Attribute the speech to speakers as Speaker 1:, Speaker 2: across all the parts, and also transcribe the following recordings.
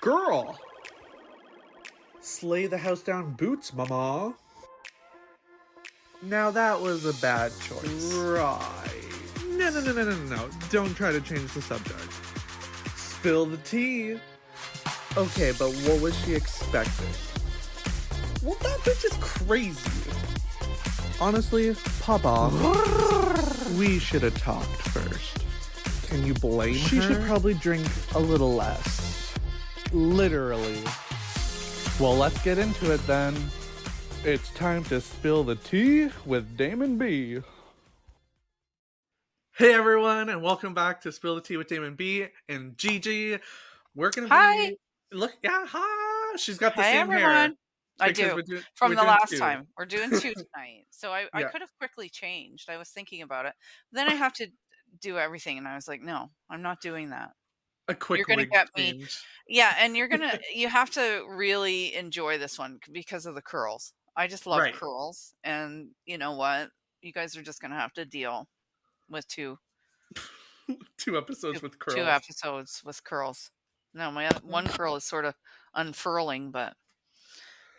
Speaker 1: Girl! Slay the house down boots, mama.
Speaker 2: Now that was a bad choice.
Speaker 1: Right. No. Don't try to change the subject. Spill the tea.
Speaker 2: Okay, but what was she expecting?
Speaker 1: Well, that bitch is crazy.
Speaker 2: Honestly, pop off. We should have talked first.
Speaker 1: Can you blame her?
Speaker 2: She should probably drink a little less. Literally. Well, let's get into it then. It's time to spill the tea with Damen B.
Speaker 1: Hey everyone, and welcome back to Spill the Tea with Damen B and Gigi. We're gonna
Speaker 3: Hi.
Speaker 1: be hi. She's got the
Speaker 3: Hi,
Speaker 1: same hair.
Speaker 3: everyone. I
Speaker 1: Because
Speaker 3: do.
Speaker 1: we're
Speaker 3: From the
Speaker 1: doing
Speaker 3: last
Speaker 1: two.
Speaker 3: time. We're doing 2 tonight. So I
Speaker 1: Yeah.
Speaker 3: could have quickly changed. I was thinking about it. Then I have to do everything. And I was like, no, I'm not doing that.
Speaker 1: A quick
Speaker 3: You're going to
Speaker 1: wig
Speaker 3: get me.
Speaker 1: change.
Speaker 3: Yeah. And you have to really enjoy this one because of the curls. I just love
Speaker 1: Right.
Speaker 3: curls. And you know what? You guys are just going to have to deal with two
Speaker 1: 2 episodes with curls.
Speaker 3: 2 episodes with curls. No, my other, one curl is sort of unfurling, but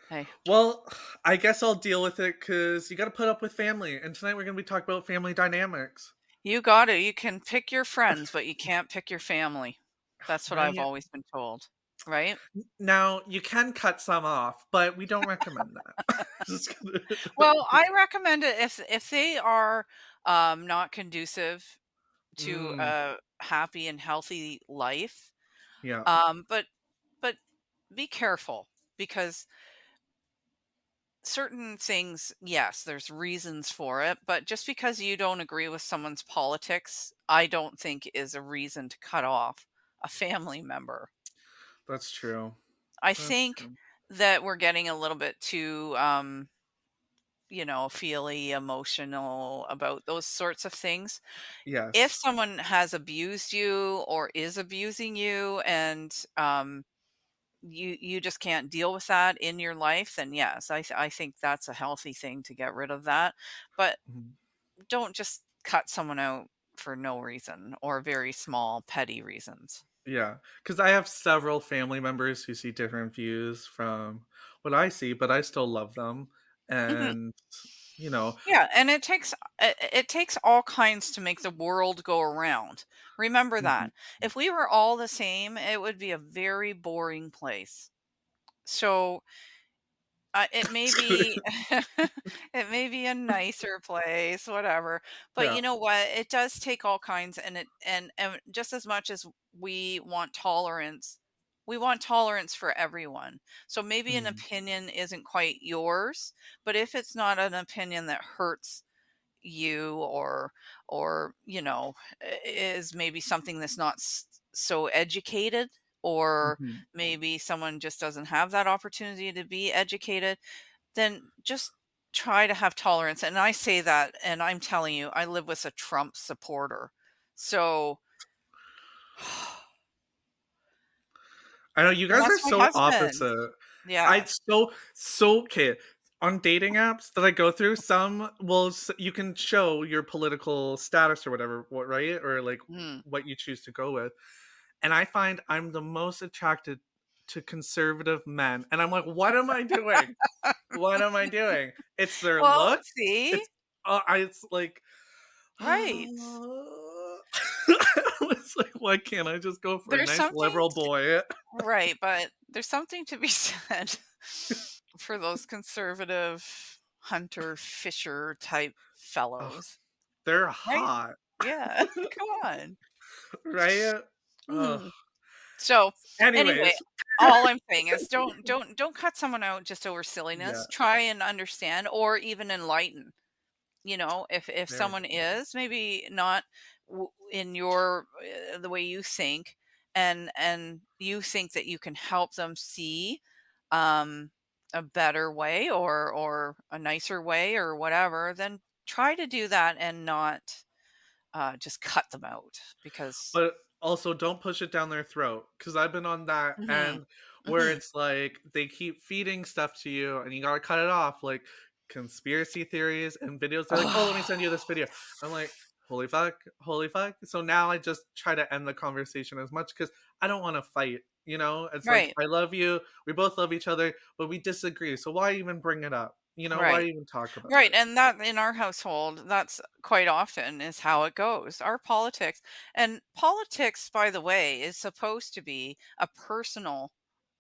Speaker 3: hey.
Speaker 1: Well, I guess I'll deal with it because you got to put up with family. And tonight we're going to be talking about family dynamics.
Speaker 3: You got to. You can pick your friends, but you can't pick your family. That's what I've
Speaker 1: Right.
Speaker 3: always been told. Right?
Speaker 1: Now, you can cut some off, but we don't recommend that.
Speaker 3: Well, I recommend it if they are not conducive to a happy and healthy life.
Speaker 1: Yeah.
Speaker 3: But be careful because certain things, yes, there's reasons for it, but just because you don't agree with someone's politics, I don't think is a reason to cut off a family member.
Speaker 1: That's true.
Speaker 3: I think that we're getting a little bit too, feely, emotional about those sorts of things.
Speaker 1: Yes.
Speaker 3: If someone has abused you or is abusing you and you just can't deal with that in your life, then yes, I think that's a healthy thing to get rid of that. But don't just cut someone out for no reason or very small, petty reasons.
Speaker 1: Yeah, because I have several family members who see different views from what I see, but I still love them.
Speaker 3: Mhm.
Speaker 1: And, you know,
Speaker 3: Yeah, and it takes all kinds to make the world go around. Remember that. If we were all the same, it would be a very boring place. So it may be it may be a nicer place, whatever. But
Speaker 1: yeah.
Speaker 3: you know what? It does take all kinds, and just as much as we want tolerance for everyone. So maybe an opinion isn't quite yours, but if it's not an opinion that hurts you or is maybe something that's not so educated, or maybe someone just doesn't have that opportunity to be educated, then just try to have tolerance. And I say that, and I'm telling you, I live with a Trump supporter. So
Speaker 1: I know you guys are
Speaker 3: that's my
Speaker 1: so
Speaker 3: husband.
Speaker 1: opposite.
Speaker 3: Yeah.
Speaker 1: I so okay. On dating apps that I go through, some will you can show your political status or whatever, right? Or like
Speaker 3: Mm.
Speaker 1: what you choose to go with. And I find I'm the most attracted to conservative men. And I'm like, what am I doing? What am I doing? It's their
Speaker 3: Well,
Speaker 1: look.
Speaker 3: see?
Speaker 1: It's like,
Speaker 3: Right.
Speaker 1: it's like, why can't I just go for a
Speaker 3: There's
Speaker 1: nice
Speaker 3: something
Speaker 1: liberal boy?
Speaker 3: Right, but there's something to be said for those conservative hunter fisher type
Speaker 1: Ugh,
Speaker 3: fellows.
Speaker 1: they're
Speaker 3: Right?
Speaker 1: hot,
Speaker 3: Yeah. Come on.
Speaker 1: right? Ugh.
Speaker 3: Mhm. So anyway,
Speaker 1: Anyways,
Speaker 3: all I'm saying is don't cut someone out just over
Speaker 1: yeah,
Speaker 3: silliness. Try and understand or even enlighten. If
Speaker 1: very
Speaker 3: someone
Speaker 1: true.
Speaker 3: is maybe not in your the way you think, and you think that you can help them see um a better way or a nicer way or whatever, then try to do that and not just cut them out because
Speaker 1: But also don't push it down their throat because I've been on that
Speaker 3: Mhm.
Speaker 1: end where
Speaker 3: Mhm.
Speaker 1: it's like they keep feeding stuff to you and you gotta cut it off, like conspiracy theories and videos. They're like, "Oh, let me send you this video." I'm like, holy fuck." So now I just try to end the conversation as much because I don't want to fight You know, it's like,
Speaker 3: Right.
Speaker 1: I love you. We both love each other, but we disagree. So why even bring it up? You know, why
Speaker 3: Right.
Speaker 1: even talk about
Speaker 3: Right,
Speaker 1: it?
Speaker 3: and that in our household, that's quite often is how it goes. Our politics, and politics, by the way, is supposed to be a personal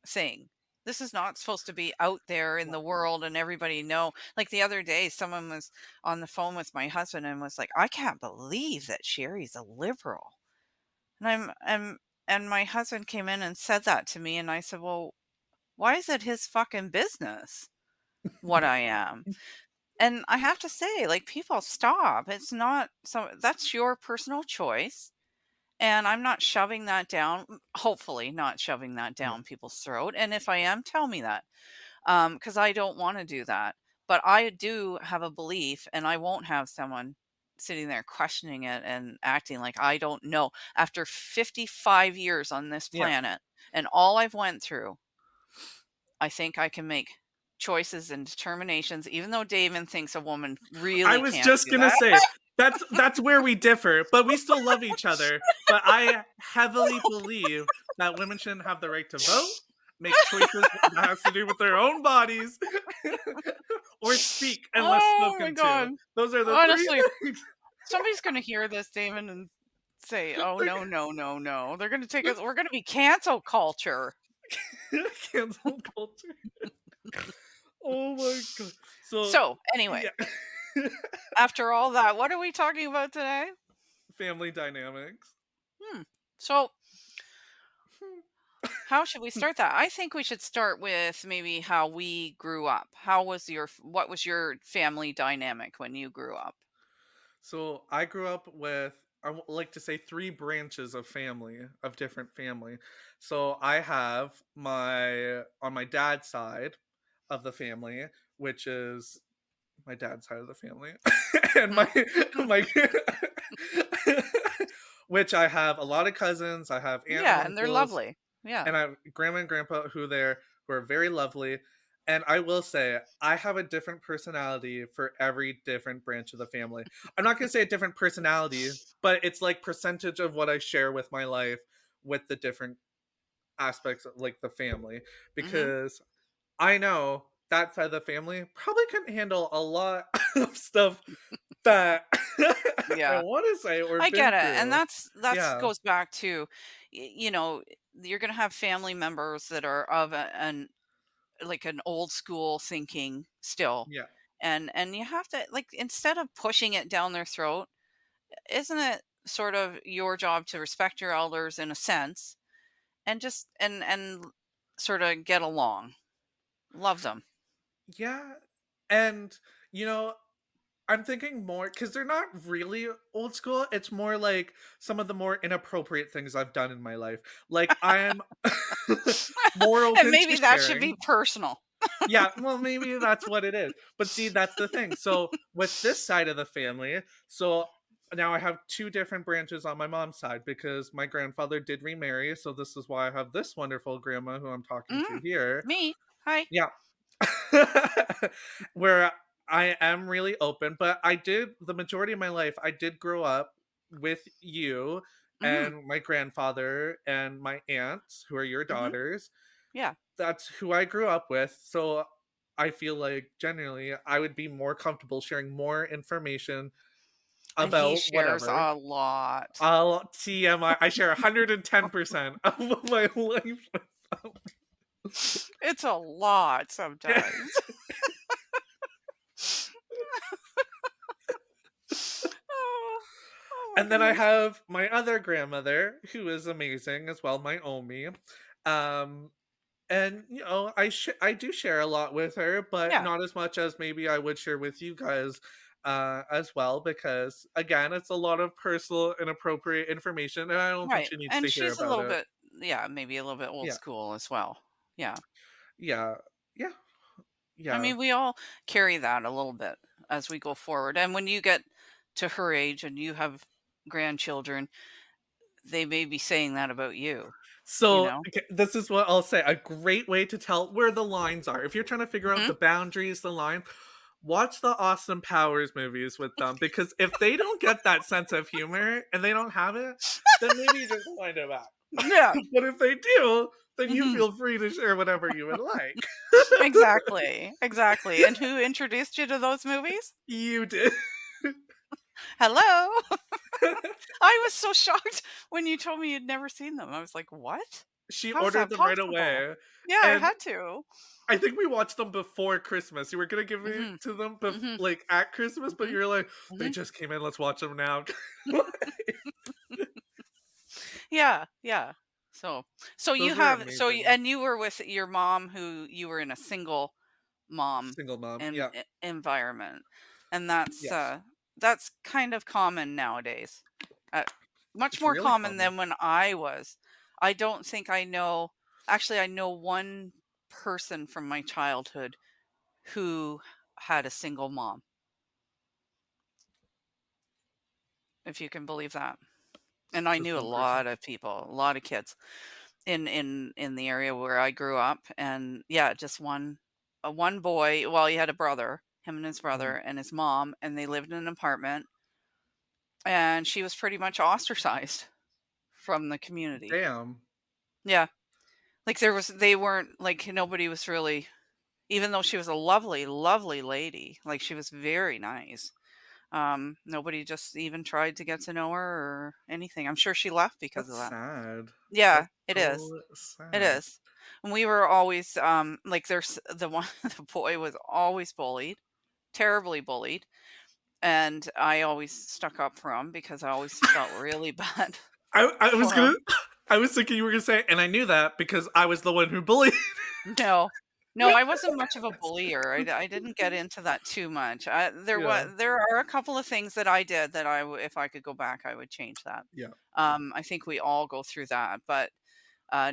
Speaker 3: thing. This is not supposed to be out there in the world and everybody know. Like the other day, someone was on the phone with my husband and was like, "I can't believe that Sherry's a liberal." And and my husband came in and said that to me, and I said, "Well, why is it his fucking business what I am?" And I have to say, like, people stop. It's not so that's your personal choice. And I'm not shoving that down, hopefully not shoving that
Speaker 1: Yeah.
Speaker 3: down people's throat. And if I am, tell me that. Because I don't want to do that. But I do have a belief, and I won't have someone sitting there questioning it and acting like I don't know. After 55 years on this
Speaker 1: Yeah.
Speaker 3: planet and all I've went through, I think I can make choices and determinations, even though Damon thinks a woman
Speaker 1: I
Speaker 3: really
Speaker 1: was
Speaker 3: can't
Speaker 1: just
Speaker 3: do
Speaker 1: gonna
Speaker 3: that.
Speaker 1: say that's where we differ, but we still love each other. But I heavily believe that women shouldn't have the right to vote, make choices that has to do with their own bodies, or speak unless
Speaker 3: Oh my
Speaker 1: spoken to.
Speaker 3: god.
Speaker 1: Those are the three
Speaker 3: Honestly,
Speaker 1: things.
Speaker 3: somebody's gonna hear this, Damon, and say, "Oh, no, no, no, no." They're gonna take us we're gonna be cancel culture.
Speaker 1: Cancel culture. Oh my god. So
Speaker 3: So, anyway,
Speaker 1: yeah.
Speaker 3: after all that, what are we talking about today?
Speaker 1: Family dynamics.
Speaker 3: Hmm. So, how should we start that? I think we should start with maybe how we grew up. What was your family dynamic when you grew up?
Speaker 1: So I grew up with, like to say, three branches of family, of different family. So I have my, on my dad's side of the family, which is my dad's side of the family, and
Speaker 3: Mhm.
Speaker 1: my which I have a lot of cousins. I have aunt and
Speaker 3: Yeah, and they're
Speaker 1: uncles,
Speaker 3: lovely. Yeah.
Speaker 1: and I have grandma and grandpa who are very lovely. And I will say I have a different personality for every different branch of the family. I'm not gonna say a different personality, but it's like percentage of what I share with my life with the different aspects of like the family.
Speaker 3: Mhm.
Speaker 1: Because I know that side of the family probably couldn't handle a lot of stuff that I
Speaker 3: Yeah.
Speaker 1: want to say or
Speaker 3: I get
Speaker 1: been
Speaker 3: it, and
Speaker 1: through.
Speaker 3: that's
Speaker 1: Yeah,
Speaker 3: goes back to, you know, you're gonna have family members that are of an like an old school thinking still,
Speaker 1: yeah.
Speaker 3: and you have to like instead of pushing it down their throat, isn't it sort of your job to respect your elders in a sense, and just and sort of get along, love them.
Speaker 1: Yeah, and, you know, I'm thinking more because they're not really old school, it's more like some of the more inappropriate things I've done in my life. Like, I'm more
Speaker 3: And
Speaker 1: open
Speaker 3: maybe
Speaker 1: to
Speaker 3: that should be
Speaker 1: sharing.
Speaker 3: personal.
Speaker 1: Yeah, well, maybe that's what it is. But see, that's the thing. So, with this side of the family, so now I have 2 different branches on my mom's side because my grandfather did remarry, so this is why I have this wonderful grandma who I'm talking to
Speaker 3: Mm,
Speaker 1: here.
Speaker 3: me. Hi.
Speaker 1: Yeah. Where I am really open, but I did the majority of my life, I did grow up with you
Speaker 3: Mhm.
Speaker 1: and my grandfather and my aunts, who are your
Speaker 3: Mhm.
Speaker 1: daughters.
Speaker 3: Yeah.
Speaker 1: That's who I grew up with. So I feel like generally I would be more comfortable sharing more information
Speaker 3: And he
Speaker 1: about
Speaker 3: shares
Speaker 1: whatever.
Speaker 3: a lot.
Speaker 1: I'll TMI. I share 110% of my life with them.
Speaker 3: It's a lot sometimes. Oh, oh my
Speaker 1: And then I
Speaker 3: goodness.
Speaker 1: have my other grandmother, who is amazing as well, my Omi. Um, and you know, I do share a lot with her, but
Speaker 3: Yeah,
Speaker 1: not as much as maybe I would share with you guys as well, because again, it's a lot of personal inappropriate information, and I don't think
Speaker 3: right,
Speaker 1: she needs
Speaker 3: and
Speaker 1: to hear
Speaker 3: she's a
Speaker 1: about
Speaker 3: little
Speaker 1: it.
Speaker 3: bit yeah, maybe a little bit old
Speaker 1: Yeah,
Speaker 3: school as well. Yeah.
Speaker 1: yeah, yeah,
Speaker 3: I
Speaker 1: yeah.
Speaker 3: mean, we all carry that a little bit as we go forward, and when you get to her age and you have grandchildren, they may be saying that about you, you
Speaker 1: So,
Speaker 3: know?
Speaker 1: okay, this is what I'll say. A great way to tell where the lines are. If you're trying to figure out
Speaker 3: Mhm.
Speaker 1: the boundaries, the line, watch the Austin Powers movies with them. Because if they don't get that sense of humor and they don't have it, then maybe you just wind it back.
Speaker 3: Yeah.
Speaker 1: But if they do, then you
Speaker 3: Mhm.
Speaker 1: feel free to share whatever you would like.
Speaker 3: Exactly, exactly. And who introduced you to those movies?
Speaker 1: You did.
Speaker 3: Hello. I was so shocked when you told me you'd never seen them. I was like, "What?
Speaker 1: She
Speaker 3: How is
Speaker 1: ordered
Speaker 3: that
Speaker 1: them right
Speaker 3: possible?"
Speaker 1: away,
Speaker 3: Yeah, I
Speaker 1: and
Speaker 3: had to.
Speaker 1: I think we watched them before Christmas. You were gonna give it
Speaker 3: Mhm,
Speaker 1: to them
Speaker 3: mhm,
Speaker 1: like, at Christmas, but
Speaker 3: mhm,
Speaker 1: you're like, "They
Speaker 3: mhm.
Speaker 1: just came in, let's watch them now."
Speaker 3: Yeah, yeah. So so you
Speaker 1: Those were
Speaker 3: have so you
Speaker 1: amazing.
Speaker 3: and you were with your mom who you were in a single mom
Speaker 1: Single mom, yeah.
Speaker 3: environment, and
Speaker 1: Yes.
Speaker 3: that's kind of common nowadays. Uh, Much
Speaker 1: It's
Speaker 3: more
Speaker 1: really
Speaker 3: common
Speaker 1: common.
Speaker 3: than when I was. I don't think I know actually, I know one person from my childhood who had a single mom, if you can believe that. And I
Speaker 1: Just
Speaker 3: knew a
Speaker 1: one person.
Speaker 3: lot of people, a lot of kids in the area where I grew up, and yeah, just one boy. Well, he had a brother, him and his brother
Speaker 1: Mhm.
Speaker 3: and his mom, and they lived in an apartment, and she was pretty much ostracized from the community.
Speaker 1: Damn.
Speaker 3: Yeah, like they weren't like nobody was really, even though she was a lovely, lovely lady, like she was very nice. Nobody just even tried to get to know her or anything. I'm sure she left because of
Speaker 1: That's
Speaker 3: that.
Speaker 1: sad.
Speaker 3: Yeah,
Speaker 1: That's
Speaker 3: it is.
Speaker 1: so
Speaker 3: It
Speaker 1: sad.
Speaker 3: is. And we were always, like there's the one the boy was always bullied, terribly bullied, and I always stuck up for him because I always felt really bad
Speaker 1: I was
Speaker 3: for
Speaker 1: gonna
Speaker 3: him.
Speaker 1: I was thinking you were gonna say, "And I knew that because I was the one who bullied."
Speaker 3: No. No, I wasn't much of a bullier. I didn't get into that too much.
Speaker 1: Yeah,
Speaker 3: There are a couple of things that I did that if I could go back, I would change that.
Speaker 1: yeah.
Speaker 3: I think we all go through that, but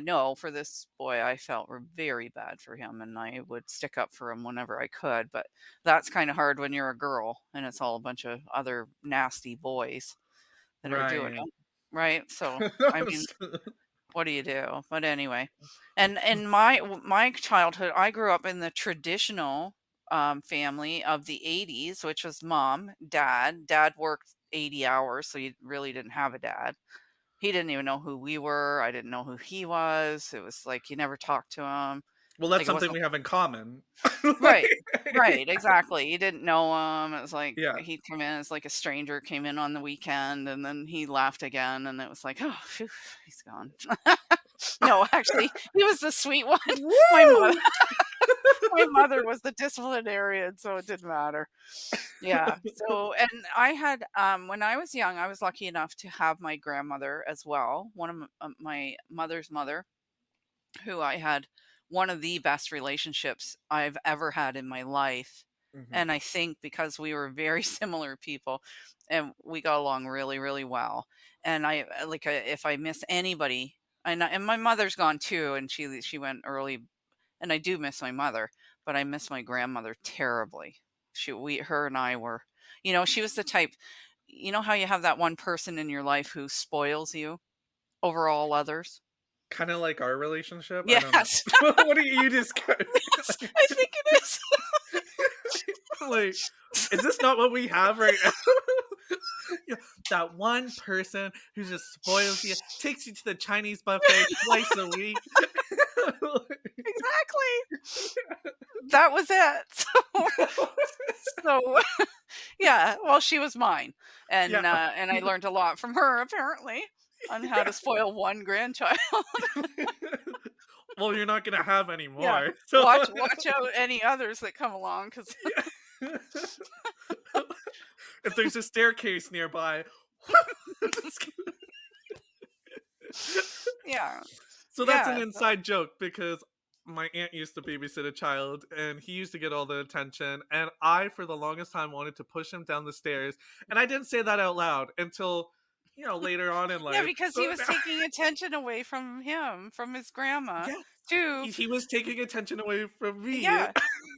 Speaker 3: no, for this boy, I felt very bad for him, and I would stick up for him whenever I could. But that's kind of hard when you're a girl and it's all a bunch of other nasty boys that are doing
Speaker 1: Right.
Speaker 3: it, right? So, I mean, what do you do? But anyway, and in my childhood, I grew up in the traditional family of the '80s, which was mom, dad. Dad worked 80 hours, so you really didn't have a dad. He didn't even know who we were. I didn't know who he was. It was like you never talked to him.
Speaker 1: Well, that's
Speaker 3: Like it
Speaker 1: something
Speaker 3: wasn't
Speaker 1: we have in common.
Speaker 3: right.
Speaker 1: Like
Speaker 3: Right, exactly. You didn't know him. It was like
Speaker 1: yeah.
Speaker 3: he'd come in as like a stranger came in on the weekend and then he left again and it was like, "Oh, phew, he's gone." No, actually, he was the sweet one. My mother
Speaker 1: Woo!
Speaker 3: my mother was the disciplinarian, so it didn't matter. Yeah. So, and I had, when I was young, I was lucky enough to have my grandmother as well, one of my mother's mother, who I had one of the best relationships I've ever had in my life.
Speaker 1: Mhm.
Speaker 3: And I think because we were very similar people and we got along really, really well. And if I miss anybody, and my mother's gone too, and she went early, and I do miss my mother, but I miss my grandmother terribly. Her and I were, she was the type, how you have that one person in your life who spoils you over all others?
Speaker 1: Kinda like our relationship? I don't know.
Speaker 3: Yes.
Speaker 1: What are you describing?
Speaker 3: Yes, I think it is.
Speaker 1: Like, is this not what we have right now? Yeah, that one person who just spoils you, takes you to the Chinese buffet twice a week.
Speaker 3: Exactly. That was it. So, yeah, well, she was mine,
Speaker 1: Yeah.
Speaker 3: and I learned a lot from her apparently on how to
Speaker 1: Yeah.
Speaker 3: spoil one grandchild.
Speaker 1: Well, you're not gonna have any
Speaker 3: Yeah.
Speaker 1: more, so
Speaker 3: Watch out any others that come along, because
Speaker 1: yeah. If there's a staircase nearby, just kidding.
Speaker 3: yeah.
Speaker 1: So that's an
Speaker 3: Yeah, so
Speaker 1: inside joke because my aunt used to babysit a child and he used to get all the attention and I for the longest time wanted to push him down the stairs and I didn't say that out loud until later on in
Speaker 3: yeah,
Speaker 1: life.
Speaker 3: because he
Speaker 1: So
Speaker 3: was
Speaker 1: now,
Speaker 3: taking attention away from him, from his grandma,
Speaker 1: yes,
Speaker 3: to
Speaker 1: he was taking attention away from me.
Speaker 3: yeah.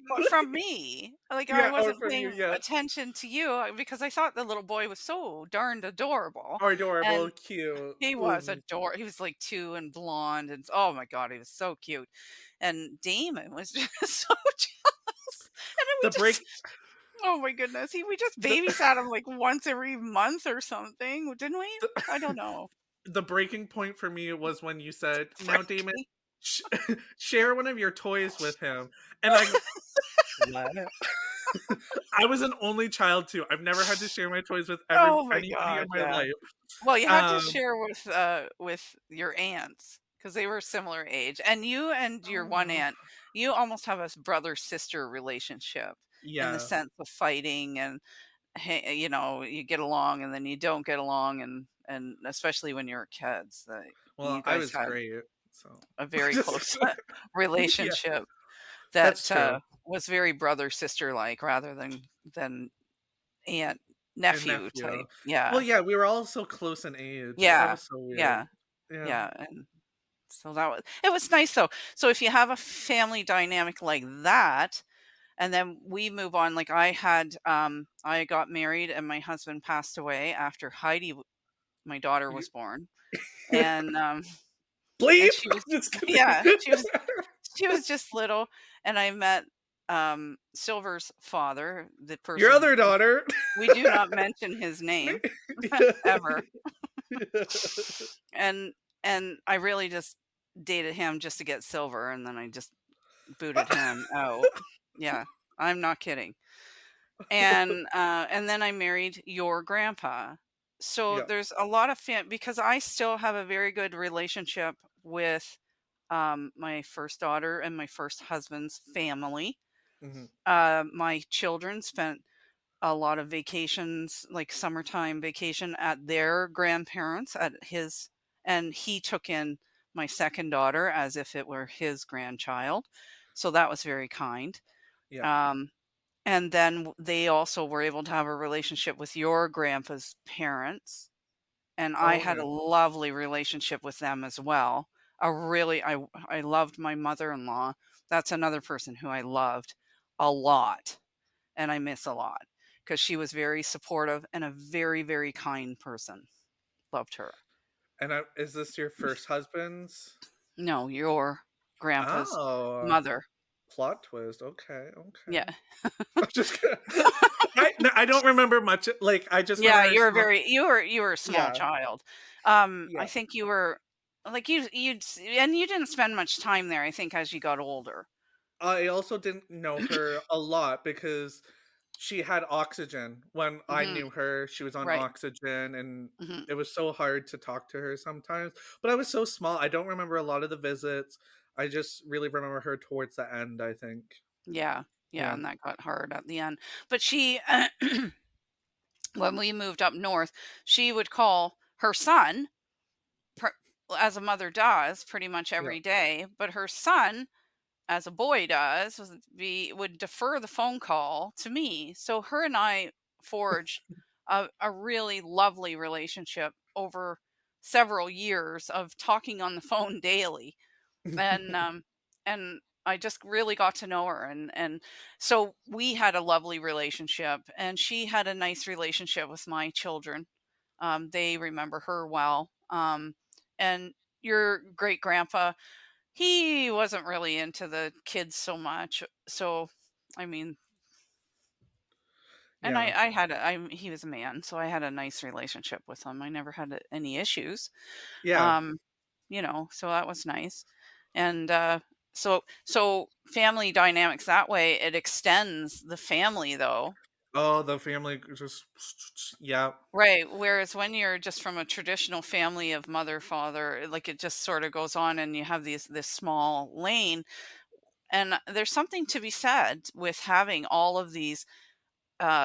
Speaker 3: But from me, like, I
Speaker 1: Yeah, or
Speaker 3: wasn't
Speaker 1: from you,
Speaker 3: paying
Speaker 1: yeah.
Speaker 3: attention to you, because I thought the little boy was so darned adorable,
Speaker 1: Or adorable,
Speaker 3: and
Speaker 1: cute.
Speaker 3: he was
Speaker 1: Mm.
Speaker 3: he was, like, 2 and blonde, and oh my god, he was so cute, and Damon was just so jealous, and then we
Speaker 1: The
Speaker 3: just
Speaker 1: break
Speaker 3: oh my goodness, we just
Speaker 1: the,
Speaker 3: babysat him, like, once every month or something, didn't we?
Speaker 1: the
Speaker 3: I don't know.
Speaker 1: the breaking point for me was when you said, "Now, Damon,
Speaker 3: Frankie.
Speaker 1: sh- share one of your toys with him. And I go, what? I was an only child too. I've never had to share my toys with
Speaker 3: Oh my
Speaker 1: anybody in
Speaker 3: god,
Speaker 1: my
Speaker 3: yeah.
Speaker 1: life.
Speaker 3: Well, you had to
Speaker 1: Um,
Speaker 3: share with your aunts because they were similar age, and you and your one
Speaker 1: oh,
Speaker 3: aunt, you almost have a brother-sister relationship in the
Speaker 1: yeah.
Speaker 3: sense of fighting and, hey, you know, you get along and then you don't get along, and especially when you're kids,
Speaker 1: Well,
Speaker 3: you
Speaker 1: I
Speaker 3: guys
Speaker 1: was
Speaker 3: had
Speaker 1: great. So
Speaker 3: a very
Speaker 1: just
Speaker 3: close
Speaker 1: yeah,
Speaker 3: relationship
Speaker 1: that's
Speaker 3: that,
Speaker 1: true.
Speaker 3: was very brother-sister-like rather than aunt
Speaker 1: And
Speaker 3: nephew type.
Speaker 1: nephew. Well,
Speaker 3: Yeah.
Speaker 1: yeah, we were all so close in age. That
Speaker 3: Yeah.
Speaker 1: was so weird.
Speaker 3: Yeah.
Speaker 1: Yeah.
Speaker 3: Yeah, and so that was it was nice though. So if you have a family dynamic like that, and then we move on, like I got married and my husband passed away after my daughter
Speaker 1: You
Speaker 3: was born. And
Speaker 1: bleep.
Speaker 3: and she was
Speaker 1: Just kidding.
Speaker 3: yeah, she was just little, and I met Silver's father, the
Speaker 1: Your
Speaker 3: person
Speaker 1: other daughter.
Speaker 3: we do not mention his name ever. And I really just dated him just to get Silver, and then I just booted him out. Yeah, I'm not kidding. And then I married your grandpa. So
Speaker 1: Yeah.
Speaker 3: there's a lot of because I still have a very good relationship with my first daughter and my first husband's family.
Speaker 1: Mhm.
Speaker 3: My children spent a lot of vacations, like summertime vacation at their grandparents at his, and he took in my second daughter as if it were his grandchild. So that was very kind.
Speaker 1: Yeah.
Speaker 3: Um, and then they also were able to have a relationship with your grandpa's parents. And I
Speaker 1: Oh,
Speaker 3: had
Speaker 1: okay.
Speaker 3: a lovely relationship with them as well. A really, I loved my mother-in-law. That's another person who I loved a lot and I miss a lot because she was very supportive and a very, very kind person. Loved her.
Speaker 1: And is this your first husband's?
Speaker 3: No, your grandpa's
Speaker 1: Oh,
Speaker 3: mother.
Speaker 1: plot twist. Okay,
Speaker 3: Yeah.
Speaker 1: okay. I'm just kidding. No, I don't remember much. Like, I just
Speaker 3: Yeah,
Speaker 1: remember some.
Speaker 3: you were a small
Speaker 1: Yeah,
Speaker 3: child. I
Speaker 1: yeah.
Speaker 3: think you were like and you didn't spend much time there, I think, as you got older.
Speaker 1: I also didn't know her a lot because she had oxygen when I
Speaker 3: Mhm.
Speaker 1: knew her. She was on
Speaker 3: Right.
Speaker 1: oxygen, and
Speaker 3: Mhm.
Speaker 1: it was so hard to talk to her sometimes. But I was so small. I don't remember a lot of the visits. I just really remember her towards the end, I think.
Speaker 3: Yeah. Yeah,
Speaker 1: Yeah.
Speaker 3: and that got hard at the end. But she when we moved up north, she would call her son per as a mother does pretty much
Speaker 1: Yeah.
Speaker 3: every day, but her son, as a boy does, would defer the phone call to me. So her and I forged a really lovely relationship over several years of talking on the phone daily. And and I just really got to know her, and so we had a lovely relationship, and she had a nice relationship with my children. They remember her well. And your great grandpa, he wasn't really into the kids so much. So, I mean, and
Speaker 1: Yeah.
Speaker 3: I had he was a man, so I had a nice relationship with him. I never had any issues.
Speaker 1: Yeah.
Speaker 3: Um, you know, so that was nice. And so family dynamics that way, it extends the family though.
Speaker 1: Oh, the family just yeah.
Speaker 3: Right. Whereas when you're just from a traditional family of mother, father, like it just sort of goes on and you have this small lane. And there's something to be said with having all of these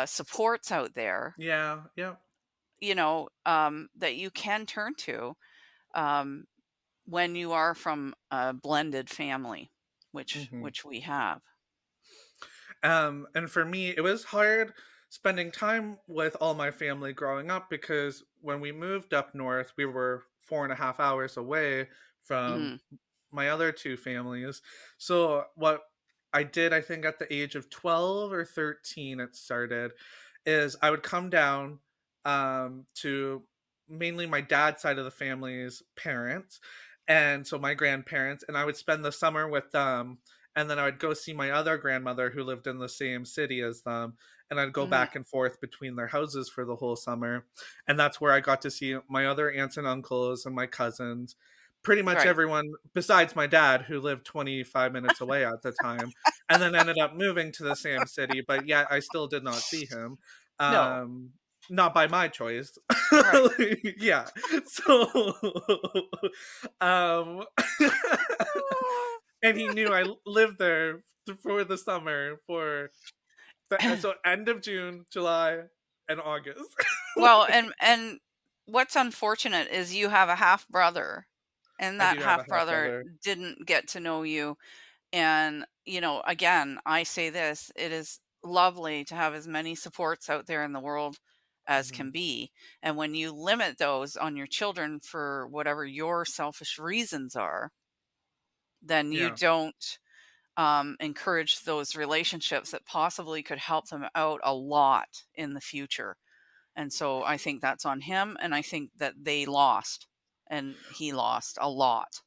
Speaker 3: supports out there,
Speaker 1: Yeah. Yeah.
Speaker 3: that you can turn to um, when you are from a blended family, which
Speaker 1: Mhm.
Speaker 3: we have.
Speaker 1: And for me, it was hard spending time with all my family growing up because when we moved up north, we were 4.5 hours away from
Speaker 3: Mhm.
Speaker 1: my other two families. So what I did, I think at the age of 12 or 13, it started, is I would come down to mainly my dad's side of the family's parents. And so my grandparents, and I would spend the summer with them. And then I would go see my other grandmother who lived in the same city as them. And I'd go
Speaker 3: Mhm.
Speaker 1: back and forth between their houses for the whole summer. And that's where I got to see my other aunts and uncles and my cousins. pretty much
Speaker 3: Right.
Speaker 1: everyone besides my dad, who lived 25 minutes away at the time, and then ended up moving to the same city, but yet I still did not see him.
Speaker 3: No.
Speaker 1: Um, Not by my choice.
Speaker 3: Right.
Speaker 1: Yeah. So, um, and he knew I lived there for the summer for so end of June, July, and August.
Speaker 3: Well, and what's unfortunate is you have a half brother, and
Speaker 1: I
Speaker 3: that
Speaker 1: do have a
Speaker 3: half
Speaker 1: half
Speaker 3: brother
Speaker 1: brother.
Speaker 3: didn't get to know you. And, again, I say this, it is lovely to have as many supports out there in the world as can
Speaker 1: Mhm.
Speaker 3: be. And when you limit those on your children for whatever your selfish reasons are, then you
Speaker 1: Yeah.
Speaker 3: don't encourage those relationships that possibly could help them out a lot in the future. And so I think that's on him. And I think that they lost and he lost a lot.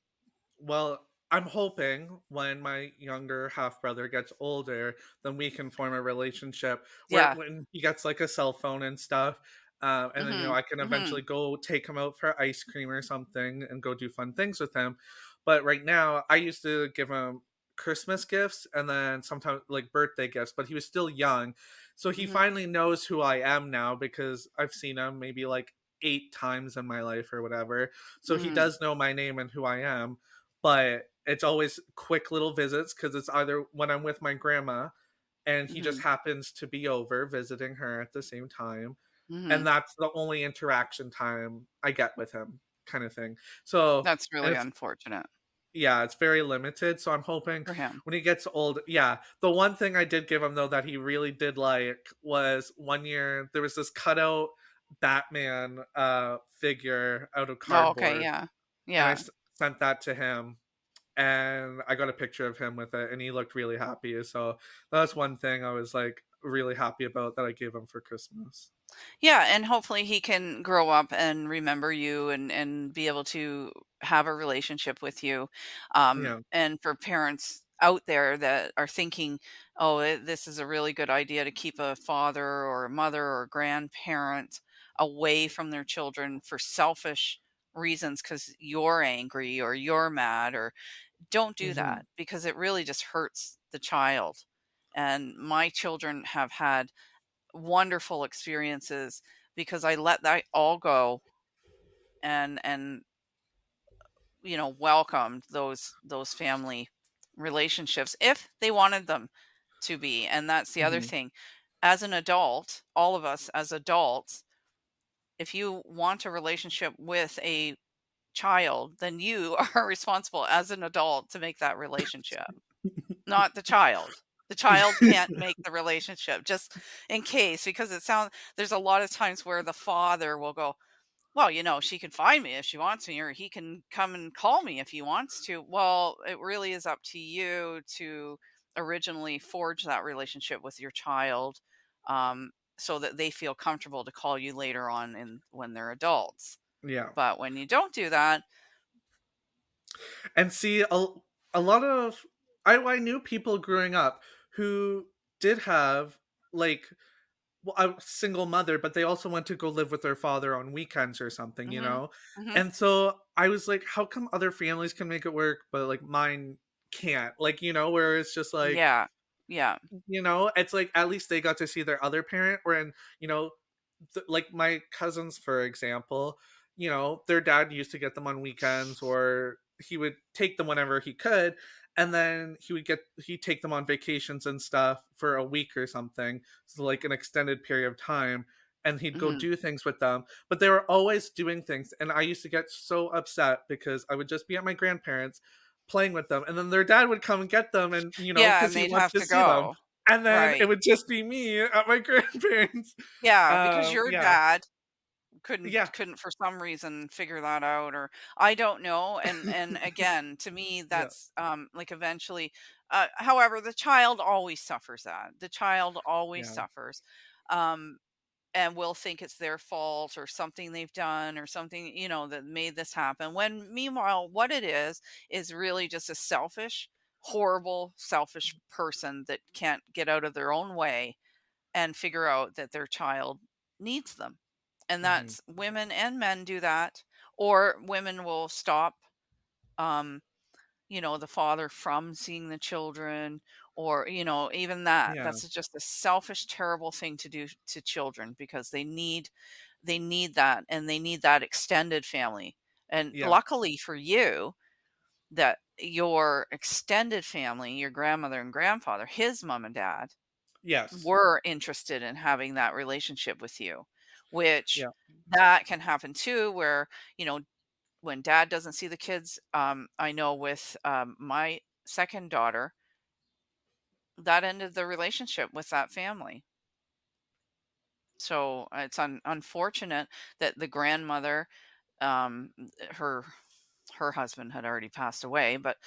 Speaker 1: Well, I'm hoping when my younger half brother gets older, then we can form a relationship where
Speaker 3: Yeah.
Speaker 1: when he gets like a cell phone and stuff, and then
Speaker 3: Hmm.
Speaker 1: I can
Speaker 3: Hmm.
Speaker 1: eventually go take him out for ice cream or something and go do fun things with him. But right now, I used to give him Christmas gifts and then sometimes like birthday gifts, but he was still young, so he
Speaker 3: Hmm.
Speaker 1: finally knows who I am now because I've seen him maybe like 8 times in my life or whatever. So he
Speaker 3: Hmm.
Speaker 1: does know my name and who I am, but it's always quick little visits because it's either when I'm with my grandma and he just
Speaker 3: Hmm.
Speaker 1: happens to be over visiting her at the same time, and
Speaker 3: Hmm.
Speaker 1: that's the only interaction time I get with him, kind of thing. So,
Speaker 3: That's
Speaker 1: and
Speaker 3: really
Speaker 1: it's
Speaker 3: unfortunate
Speaker 1: yeah, it's very limited. So I'm hoping
Speaker 3: for him.
Speaker 1: when he gets old, yeah. The one thing I did give him though that he really did like was one year there was this cutout Batman figure out of
Speaker 3: Oh, okay,
Speaker 1: cardboard,
Speaker 3: yeah.
Speaker 1: and
Speaker 3: Yeah.
Speaker 1: sent that to him, and I got a picture of him with it, and he looked really happy. So that's one thing I was like really happy about that I gave him for Christmas.
Speaker 3: Yeah, and hopefully he can grow up and remember you and be able to have a relationship with you.
Speaker 1: Yeah.
Speaker 3: And for parents out there that are thinking, "Oh, this is a really good idea to keep a father or a mother or a grandparent away from their children for selfish reasons because you're angry or you're mad or don't do
Speaker 1: Hmm.
Speaker 3: that because it really just hurts the child." And my children have had wonderful experiences because I let that all go and welcomed those family relationships if they wanted them to be. And that's the other
Speaker 1: Hmm.
Speaker 3: thing. As an adult, all of us as adults, if you want a relationship with a child, then you are responsible as an adult to make that relationship, not the child. The child can't make the relationship just in case, because there's a lot of times where the father will go, "Well, she can find me if she wants me, or he can come and call me if he wants to." Well, it really is up to you to originally forge that relationship with your child, so that they feel comfortable to call you later on when they're adults.
Speaker 1: Yeah.
Speaker 3: But when you don't do that,
Speaker 1: And see, a lot of I knew people growing up who did have like well, a single mother, but they also went to go live with their father on weekends or something, you
Speaker 3: mhm,
Speaker 1: know?
Speaker 3: mhm,
Speaker 1: And so I was like, how come other families can make it work, but like mine can't? Like, where it's just like,
Speaker 3: yeah, yeah,
Speaker 1: it's like at least they got to see their other parent, or and like my cousins, for example, their dad used to get them on weekends, or he would take them whenever he could, and then he'd take them on vacations and stuff for a week or something, so like an extended period of time, and he'd go
Speaker 3: mhm,
Speaker 1: do things with them. But they were always doing things, and I used to get so upset because I would just be at my grandparents playing with them, and then their dad would come and get them, and
Speaker 3: yeah,
Speaker 1: because
Speaker 3: and
Speaker 1: he
Speaker 3: they'd
Speaker 1: wants
Speaker 3: have
Speaker 1: to
Speaker 3: to
Speaker 1: see them,
Speaker 3: go.
Speaker 1: and then it
Speaker 3: Right.
Speaker 1: would just be me at my grandparents.
Speaker 3: Yeah, because your
Speaker 1: Yeah,
Speaker 3: dad couldn't
Speaker 1: yeah,
Speaker 3: couldn't for some reason figure that out, or I don't know. And again, to me
Speaker 1: yeah,
Speaker 3: that's like eventually, however, the child always suffers that. The child always
Speaker 1: yeah.
Speaker 3: suffers. Um and will think it's their fault or something they've done or something, that made this happen. When meanwhile what it is really just a selfish, horrible, selfish person that can't get out of their own way and figure out that their child needs them. And
Speaker 1: Mhm,
Speaker 3: that's women and men do that, or women will stop. um, the father from seeing the children, or, even that.
Speaker 1: Yeah.
Speaker 3: That's just a selfish, terrible thing to do to children, because they need that, and they need that extended family. And
Speaker 1: Yeah.
Speaker 3: luckily for you, that your extended family, your grandmother and grandfather, his mom and dad,
Speaker 1: Yes.
Speaker 3: were interested in having that relationship with you, which
Speaker 1: Yeah.
Speaker 3: that can happen too, where, you know, when dad doesn't see the kids. I know with my second daughter, that ended the relationship with that family. So it's unfortunate that the grandmother, um, her her husband had already passed away, but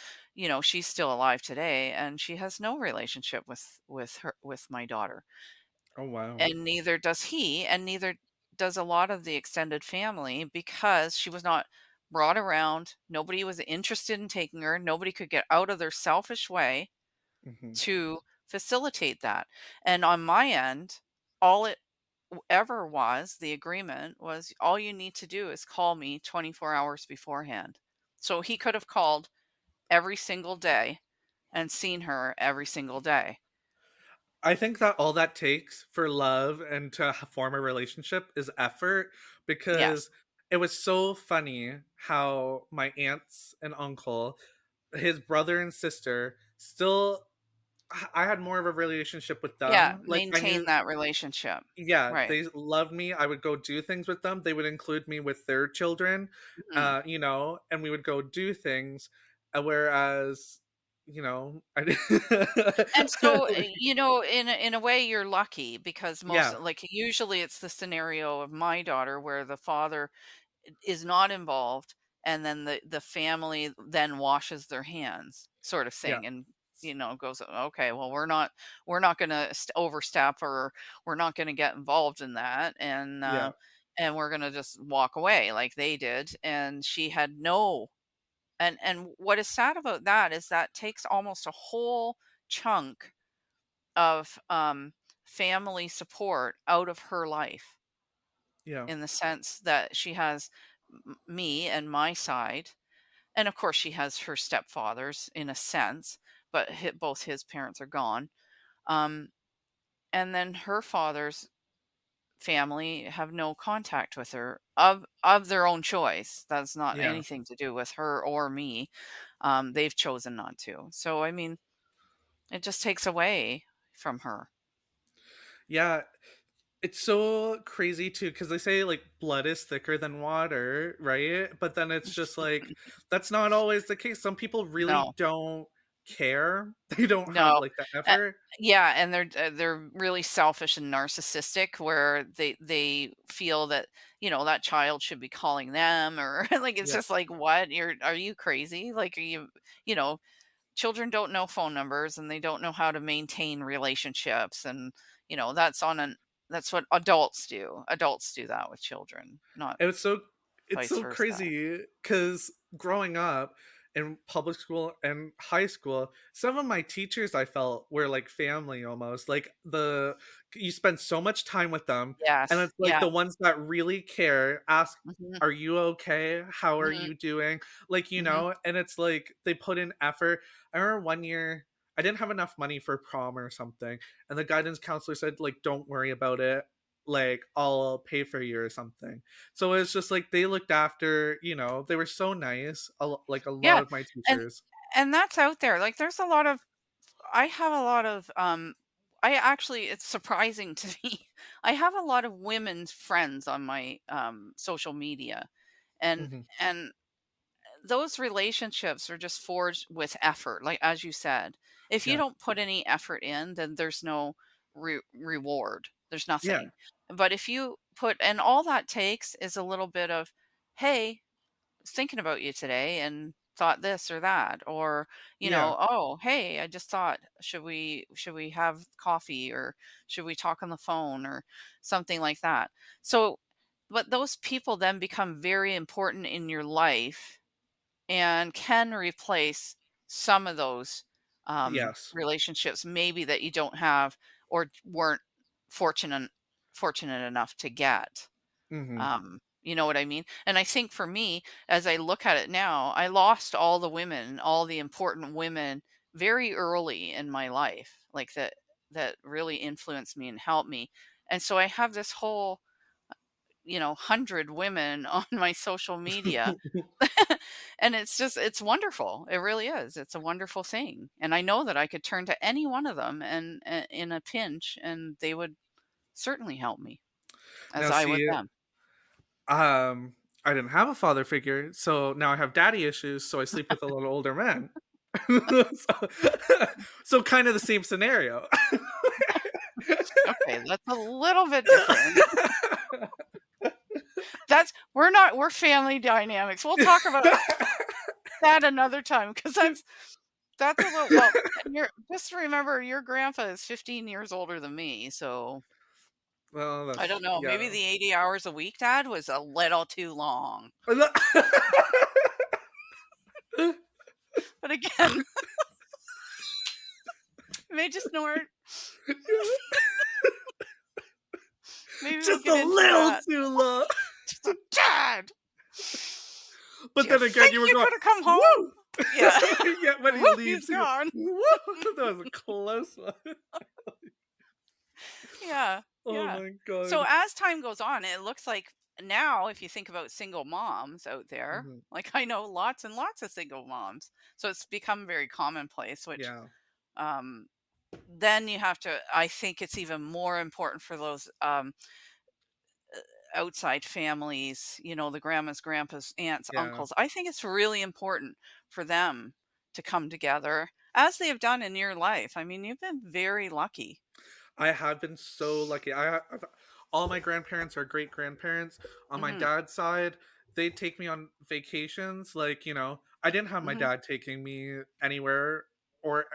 Speaker 3: she's still alive today, and she has no relationship with my daughter,
Speaker 1: Oh, wow.
Speaker 3: and neither does he, and neither does a lot of the extended family, because she was not brought around. Nobody was interested in taking her. Nobody could get out of their selfish way
Speaker 1: Mhm.
Speaker 3: to facilitate that. And on my end, all it ever was, the agreement was, all you need to do is call me 24 hours beforehand. So he could have called every single day and seen her every single day.
Speaker 1: I think that all that takes for love and to form a relationship is effort,
Speaker 3: Yes.
Speaker 1: because it was so funny how my aunts and uncle, his brother and sister, still I had more of a relationship with
Speaker 3: Yeah,
Speaker 1: them. Like I
Speaker 3: maintain
Speaker 1: knew,
Speaker 3: that relationship.
Speaker 1: yeah,
Speaker 3: Right.
Speaker 1: they loved me. I would go do things with them. They would include me with their children,
Speaker 3: Mhm.
Speaker 1: and we would go do things. Whereas, I
Speaker 3: And so,
Speaker 1: like,
Speaker 3: in a way, you're lucky, because most,
Speaker 1: yeah,
Speaker 3: like, usually it's the scenario of my daughter where the father is not involved, and then the family then washes their hands, sort of
Speaker 1: yeah,
Speaker 3: thing, and goes, okay, well, we're not going to overstep, or we're not going to get involved in that,
Speaker 1: yeah,
Speaker 3: and we're going to just walk away like they did. And she had no. And what is sad about that is that takes almost a whole chunk of family support out of her life,
Speaker 1: yeah,
Speaker 3: in the sense that she has me and my side. And of course, she has her stepfathers in a sense, but both his parents are gone. Um, and then her father's family have no contact with her, of their own choice. That's not
Speaker 1: yeah,
Speaker 3: anything to do with her or me. They've chosen not to. So I mean, it just takes away from her.
Speaker 1: yeah. It's so crazy too, because they say like blood is thicker than water, right? But then it's just like that's not always the case. Some people really
Speaker 3: No,
Speaker 1: don't care. They don't have
Speaker 3: no.
Speaker 1: like the
Speaker 3: Uh,
Speaker 1: effort.
Speaker 3: yeah, and they're really selfish and narcissistic, where they feel that that child should be calling them, or like, it's
Speaker 1: Yeah.
Speaker 3: just like, what, are you crazy? Like, are you know children don't know phone numbers, and they don't know how to maintain relationships, and that's what adults do. Adults do that with children, not
Speaker 1: It was so it's
Speaker 3: vice
Speaker 1: so
Speaker 3: versa.
Speaker 1: crazy because growing up in public school and high school, some of my teachers I felt were like family almost. Like you spend so much time with them, and
Speaker 3: Yes.
Speaker 1: it's like
Speaker 3: Yeah.
Speaker 1: the ones that really care ask,
Speaker 3: Mhm.
Speaker 1: "Are you okay? How are
Speaker 3: Mhm.
Speaker 1: you doing?" Like,
Speaker 3: Mhm.
Speaker 1: and it's like they put in effort. I remember one year I didn't have enough money for prom or something, and the guidance counselor said like, "Don't worry about it. Like, I'll pay for you or something." So it's just like they looked after, they were so nice, like a lot
Speaker 3: Yeah.
Speaker 1: of my
Speaker 3: And
Speaker 1: teachers.
Speaker 3: and that's out there. Like, there's a lot of I have a lot of I actually, it's surprising to me. I have a lot of women's friends on my social media, and
Speaker 1: Mhm.
Speaker 3: and those relationships are just forged with effort, like, as you said. If you
Speaker 1: Yeah.
Speaker 3: don't put any effort in, then there's no reward. There's
Speaker 1: Yeah.
Speaker 3: nothing. But if you put, and all that takes is a little bit of, hey, was thinking about you today and thought this or that, or
Speaker 1: Yeah.
Speaker 3: oh, hey, I just thought, should we have coffee, or should we talk on the phone, or something like that. So, but those people then become very important in your life, and can replace some of those
Speaker 1: Yes.
Speaker 3: relationships, maybe, that you don't have, or weren't fortunate fortunate enough to get.
Speaker 1: Mhm.
Speaker 3: um You know what I mean? And I think for me, as I look at it now, I lost all the women, all the important women very early in my life, like that really influenced me and helped me. And so I have this whole, 100 women on my social media. And it's just it's wonderful. It really is. It's a wonderful thing. And I know that I could turn to any one of them and in a pinch and they would certainly help me as
Speaker 1: Now
Speaker 3: I would
Speaker 1: see,
Speaker 3: them.
Speaker 1: I didn't have a father figure, so now I have daddy issues, so I sleep with a little older man. So so kind of the same scenario.
Speaker 3: Okay, that's a little bit different. That's we're family dynamics. We'll talk about that another time because that's a little well, and you're just remember your grandpa is 15 years older than me, so
Speaker 1: Well,
Speaker 3: I
Speaker 1: that's
Speaker 3: don't know,
Speaker 1: yeah.
Speaker 3: maybe the 80 hours a week, dad, was a little too long. But again, maybe just snort. Maybe we'll
Speaker 1: Just
Speaker 3: get
Speaker 1: a
Speaker 3: into
Speaker 1: little
Speaker 3: that.
Speaker 1: too low.
Speaker 3: Just a tad.
Speaker 1: But
Speaker 3: Do you
Speaker 1: then again,
Speaker 3: think
Speaker 1: you were
Speaker 3: you
Speaker 1: going,
Speaker 3: could have come home?
Speaker 1: "Woo!"
Speaker 3: Yeah.
Speaker 1: Yeah, when he
Speaker 3: Whoop, he's
Speaker 1: leaves, you go,
Speaker 3: gone.
Speaker 1: "Woo!" That was a close one.
Speaker 3: Yeah,
Speaker 1: Oh
Speaker 3: yeah.
Speaker 1: my
Speaker 3: So
Speaker 1: god.
Speaker 3: as time goes on, it looks like now if you think about single moms out there,
Speaker 1: Mhm.
Speaker 3: like I know lots and lots of single moms. So it's become very commonplace, which
Speaker 1: Yeah,
Speaker 3: um then you have to I think it's even more important for those outside families, the grandmas, grandpas, aunts,
Speaker 1: yeah.
Speaker 3: uncles. I think it's really important for them to come together as they have done in your life. I mean, you've been very lucky.
Speaker 1: I have been so lucky. I've all my grandparents are great grandparents. On my
Speaker 3: Mhm.
Speaker 1: dad's side, they take me on vacations. Like, I didn't have my
Speaker 3: Mhm.
Speaker 1: dad taking me anywhere or,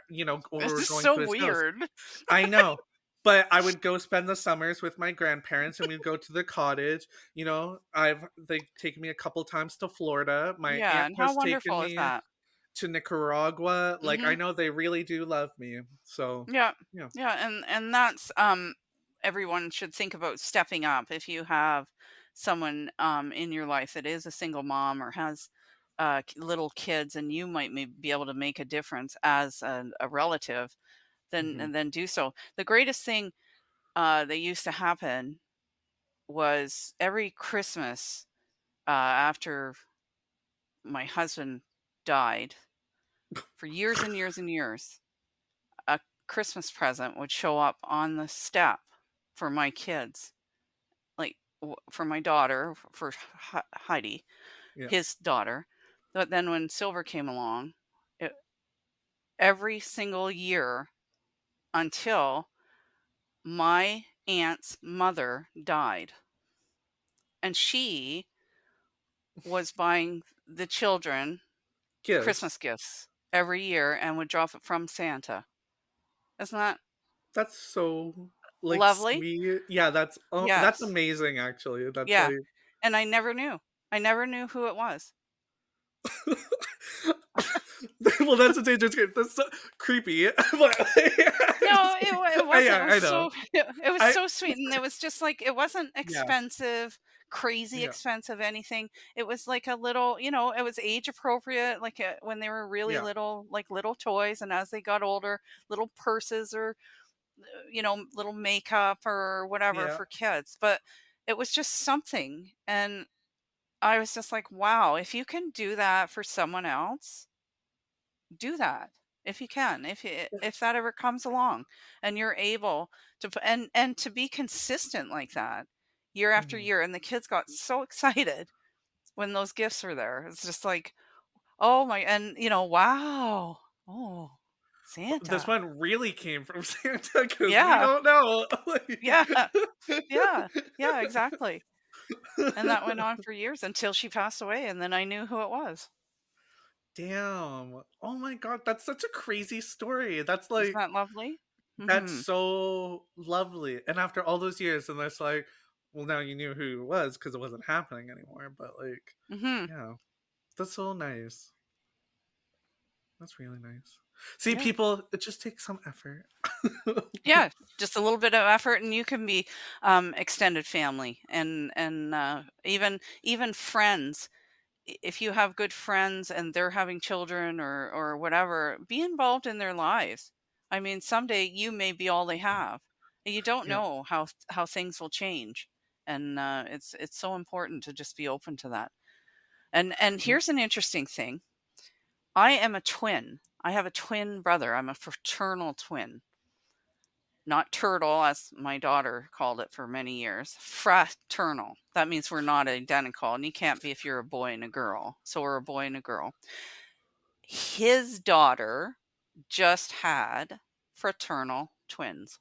Speaker 3: This
Speaker 1: or
Speaker 3: is
Speaker 1: going
Speaker 3: so
Speaker 1: to his house.
Speaker 3: weird.
Speaker 1: I know. But I would go spend the summers with my grandparents and we'd go to the cottage. They've taken me a couple times to Florida. My
Speaker 3: Yeah,
Speaker 1: aunt
Speaker 3: and how
Speaker 1: has taken
Speaker 3: wonderful is
Speaker 1: me
Speaker 3: that?
Speaker 1: to Nicaragua. Like, I
Speaker 3: Mhm.
Speaker 1: know they really do love me. So,
Speaker 3: Yeah.
Speaker 1: yeah.
Speaker 3: Yeah, and that's, everyone should think about stepping up if you have someone, in your life that is a single mom or has, little kids and you might be able to make a difference as a relative, then
Speaker 1: Mhm.
Speaker 3: and then do so. The greatest thing, that used to happen was every Christmas, after my husband died, for years and years and years, a Christmas present would show up on the step for my kids, like for my daughter, for Heidi,
Speaker 1: Yeah.
Speaker 3: his daughter. But then when Silver came along, it, every single year until my aunt's mother died, and she was buying the children
Speaker 1: Gifts.
Speaker 3: Christmas gifts every year and would drop it from Santa. Isn't that
Speaker 1: That's so, like,
Speaker 3: lovely?
Speaker 1: sweet. Yeah, that's
Speaker 3: Yes.
Speaker 1: amazing, actually. That's,
Speaker 3: Yeah.
Speaker 1: like
Speaker 3: And I never knew. I never knew who it was.
Speaker 1: well, that's a dangerous game. That's so creepy, but,
Speaker 3: No, it wasn't. It
Speaker 1: yeah,
Speaker 3: was
Speaker 1: I know.
Speaker 3: so it was
Speaker 1: I
Speaker 3: so sweet, and it was just like it wasn't
Speaker 1: yeah,
Speaker 3: expensive, crazy
Speaker 1: yeah,
Speaker 3: expensive, anything. It was like a little, it was age appropriate, like when they were really
Speaker 1: yeah,
Speaker 3: little, like little toys, and as they got older, little purses or little makeup or whatever
Speaker 1: yeah.
Speaker 3: for kids. But it was just something, and I was just like, wow, if you can do that for someone else, do that if you can, if that ever comes along and you're able to and to be consistent like that year after
Speaker 1: Mhm.
Speaker 3: year. And the kids got so excited when those gifts were there. It's just like, oh my, and wow, oh,
Speaker 1: This
Speaker 3: Santa.
Speaker 1: one really came from Santa because we
Speaker 3: Yeah,
Speaker 1: don't know.
Speaker 3: yeah, yeah, yeah, exactly. And that went on for years until she passed away, and then I knew who it was.
Speaker 1: Damn. Oh my god, that's such a crazy story. That's
Speaker 3: Isn't
Speaker 1: like
Speaker 3: that lovely?
Speaker 1: that's
Speaker 3: Hmm.
Speaker 1: so lovely. And after all those years, and that's like, well, now you knew who it was because it wasn't happening anymore. But like,
Speaker 3: Hmm.
Speaker 1: yeah, that's so nice. That's really nice. See,
Speaker 3: Yeah.
Speaker 1: people, it just takes some effort.
Speaker 3: Yeah, just a little bit of effort, and you can be extended family, and even friends. If you have good friends and they're having children or whatever, be involved in their lives. I mean, someday you may be all they have. You don't
Speaker 1: Yeah.
Speaker 3: know how things will change, and it's so important to just be open to that. And
Speaker 1: Yeah.
Speaker 3: here's an interesting thing. I am a twin. I have a twin brother. I'm a fraternal twin. Not turtle, as my daughter called it for many years. Fraternal. That means we're not identical, and you can't be if you're a boy and a girl. So we're a boy and a girl. His daughter just had fraternal twins,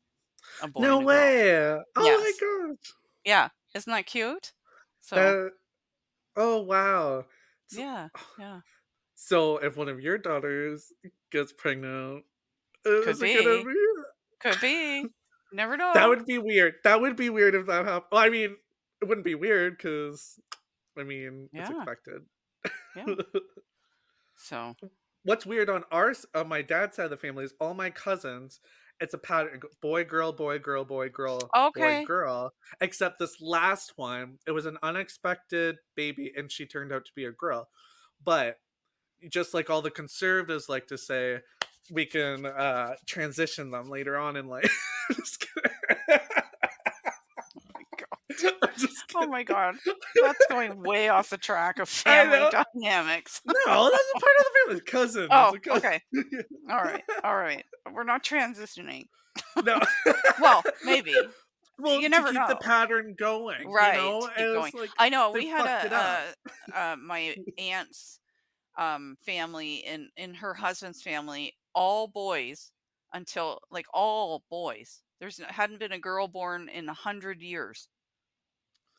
Speaker 3: a boy
Speaker 1: No
Speaker 3: and a girl.
Speaker 1: way. Oh
Speaker 3: Yes.
Speaker 1: my gosh.
Speaker 3: Yeah. Isn't that cute? So,
Speaker 1: That, oh wow. So,
Speaker 3: yeah, yeah.
Speaker 1: so if one of your daughters gets pregnant,
Speaker 3: Could
Speaker 1: is it gonna
Speaker 3: be.
Speaker 1: be?
Speaker 3: Could be. Never
Speaker 1: That
Speaker 3: know.
Speaker 1: would be weird. That would be weird if that happened. Well, I mean, it wouldn't be weird because I mean it's
Speaker 3: Yeah.
Speaker 1: expected.
Speaker 3: Yeah. So,
Speaker 1: What's weird on my dad's side of the family is all my cousins. It's a pattern: boy, girl, boy, girl, boy, girl, boy,
Speaker 3: okay.
Speaker 1: girl. Except this last one, it was an unexpected baby, and she turned out to be a girl. But just like all the conservatives like to say, we can transition them later on in life. Just kidding. I'm just
Speaker 3: Oh
Speaker 1: kidding.
Speaker 3: my god. That's going way off the track of
Speaker 1: I
Speaker 3: family
Speaker 1: know.
Speaker 3: dynamics.
Speaker 1: No, that's a part of the family. Cousin. It's
Speaker 3: Oh,
Speaker 1: a cousin.
Speaker 3: okay. All right. All right. We're not transitioning.
Speaker 1: No.
Speaker 3: Well, maybe.
Speaker 1: Well,
Speaker 3: You
Speaker 1: to
Speaker 3: never
Speaker 1: keep the
Speaker 3: know.
Speaker 1: pattern going, you
Speaker 3: Right.
Speaker 1: know?
Speaker 3: To keep
Speaker 1: And
Speaker 3: going.
Speaker 1: it's like
Speaker 3: I know
Speaker 1: they
Speaker 3: we had
Speaker 1: fucked it up.
Speaker 3: my aunt's family in her husband's family, all boys until like all boys. Hadn't been a girl born in 100 years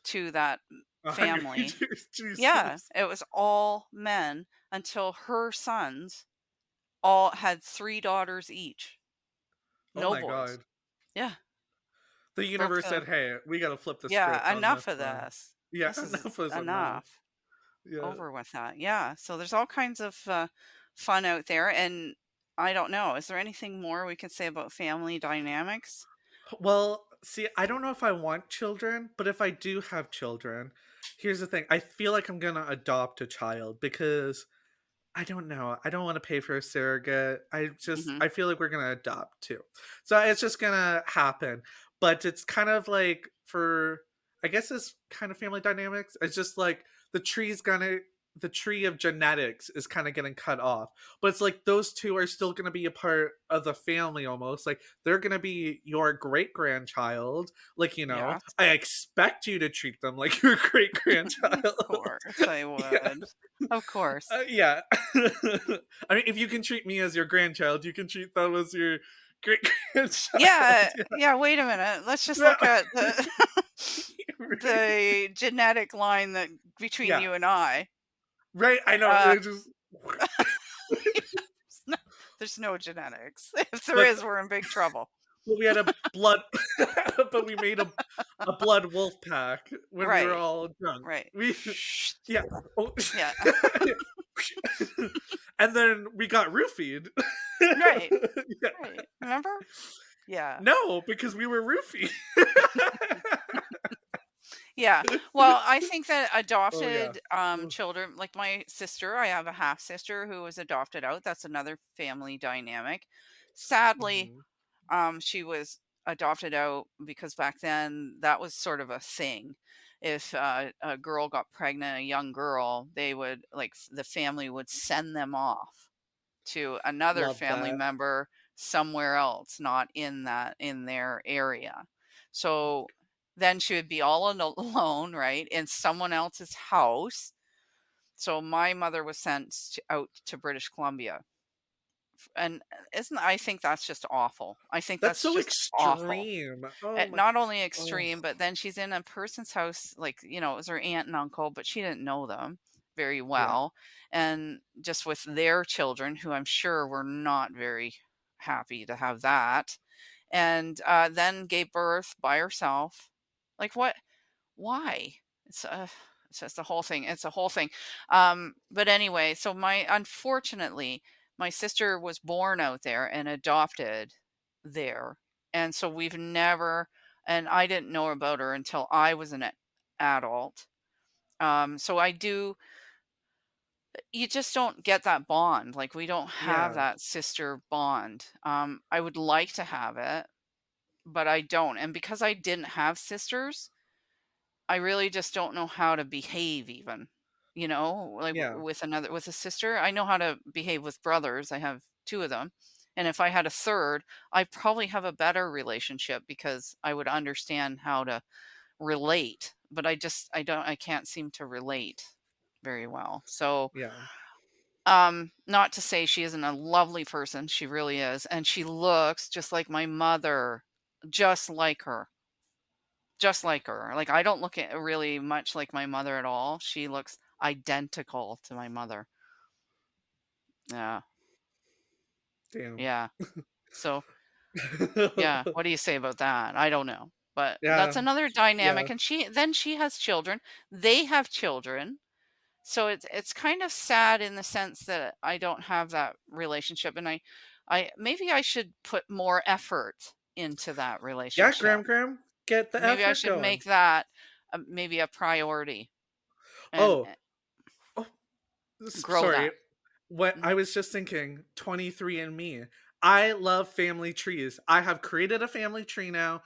Speaker 3: to that
Speaker 1: 100
Speaker 3: family.
Speaker 1: years,
Speaker 3: Yeah,
Speaker 1: Jesus.
Speaker 3: it was all men until her sons all had 3 daughters each.
Speaker 1: Oh
Speaker 3: No
Speaker 1: my
Speaker 3: boys.
Speaker 1: god.
Speaker 3: Yeah,
Speaker 1: The
Speaker 3: broke
Speaker 1: universe
Speaker 3: the
Speaker 1: said, "Hey, we gotta flip the script
Speaker 3: yeah,
Speaker 1: on this
Speaker 3: enough of
Speaker 1: one."
Speaker 3: this.
Speaker 1: Yeah,
Speaker 3: This is
Speaker 1: enough is enough.
Speaker 3: enough.
Speaker 1: Yeah.
Speaker 3: Over with that. Yeah, so there's all kinds of, fun out there, and I don't know, is there anything more we could say about family dynamics?
Speaker 1: Well, see, I don't know if I want children, but if I do have children, here's the thing. I feel like I'm gonna adopt a child because I don't know. I don't want to pay for a surrogate.
Speaker 3: Mhm.
Speaker 1: I feel like we're gonna adopt too. So it's just gonna happen. But it's kind of like for I guess it's kind of family dynamics. It's just like the tree's gonna the tree of genetics is kind of getting cut off. But it's like those two are still gonna be a part of the family almost. Like they're gonna be your great grandchild. Like,
Speaker 3: Yes.
Speaker 1: I expect you to treat them like your great grandchild.
Speaker 3: Of course, I
Speaker 1: Yeah.
Speaker 3: would. Of course.
Speaker 1: Yeah. I mean, if you can treat me as your grandchild, you can treat them as your great grandchild.
Speaker 3: Yeah, yeah, wait a minute, let's just
Speaker 1: Yeah.
Speaker 3: look at the
Speaker 1: Right.
Speaker 3: the genetic line that between
Speaker 1: Yeah.
Speaker 3: you and I.
Speaker 1: Right. I know.
Speaker 3: Uh,
Speaker 1: It just
Speaker 3: there's no there's no genetics. If there
Speaker 1: but
Speaker 3: is, we're in big trouble.
Speaker 1: but we had a blood but we made a blood wolf pack when we were
Speaker 3: Right,
Speaker 1: all drunk.
Speaker 3: right.
Speaker 1: We
Speaker 3: Shh.
Speaker 1: yeah. Oh.
Speaker 3: Yeah.
Speaker 1: And then we got roofied.
Speaker 3: Right,
Speaker 1: Yeah.
Speaker 3: right. Remember? Yeah.
Speaker 1: No, because we were roofied.
Speaker 3: Yeah. Well, I think that
Speaker 1: Oh yeah.
Speaker 3: adopted
Speaker 1: Ugh.
Speaker 3: children, like my sister, I have a half sister who was adopted out. That's another family dynamic. Sadly,
Speaker 1: Mhm.
Speaker 3: she was adopted out because back then that was sort of a thing. If a girl got pregnant, a young girl, they would the family would send them off to another
Speaker 1: Love
Speaker 3: family
Speaker 1: that.
Speaker 3: member somewhere else, not in their area. So then she would be all alone, right, in someone else's house. So my mother was sent out to British Columbia. And isn't I think that's just awful. I think
Speaker 1: That's
Speaker 3: that's
Speaker 1: so
Speaker 3: just awful.
Speaker 1: extreme. Oh my
Speaker 3: Not only
Speaker 1: oh,
Speaker 3: extreme, but then she's in a person's house, like, it was her aunt and uncle, but she didn't know them very
Speaker 1: yeah.
Speaker 3: well. And just with their children, who I'm sure were not very happy to have that. And then gave birth by herself. Like, what? Why? It's just the whole thing. It's a whole thing. But anyway, so unfortunately, my sister was born out there and adopted there, and so we've never and I didn't know about her until I was an adult. So I do you just don't get that bond, like, we don't have
Speaker 1: Yeah.
Speaker 3: that sister bond. I would like to have it, but I don't, and because I didn't have sisters, I really just don't know how to behave even, like,
Speaker 1: Yeah.
Speaker 3: with a sister. I know how to behave with brothers, I have 2 of them, and if I had a 3rd, I'd probably have a better relationship because I would understand how to relate, but I can't seem to relate very well. So,
Speaker 1: Yeah.
Speaker 3: not to say she isn't a lovely person, she really is, and she looks just like my mother, just like her, just like her. Like, I don't look at really much like my mother at all. She looks identical to my mother. Yeah,
Speaker 1: Damn.
Speaker 3: yeah. So, yeah, what do you say about that? I don't know, but that's
Speaker 1: Yeah.
Speaker 3: another dynamic,
Speaker 1: Yeah.
Speaker 3: and she has children. They have children. So it's kind of sad in the sense that I don't have that relationship, and I maybe I should put more effort into that
Speaker 1: Yeah,
Speaker 3: relationship.
Speaker 1: Graham, get the
Speaker 3: Maybe I
Speaker 1: effort
Speaker 3: should
Speaker 1: going.
Speaker 3: make that maybe a priority and
Speaker 1: Oh, oh,
Speaker 3: grow
Speaker 1: sorry.
Speaker 3: that.
Speaker 1: What I
Speaker 3: Mhm.
Speaker 1: was just thinking, 23 and Me. I love family trees. I have created a family tree now,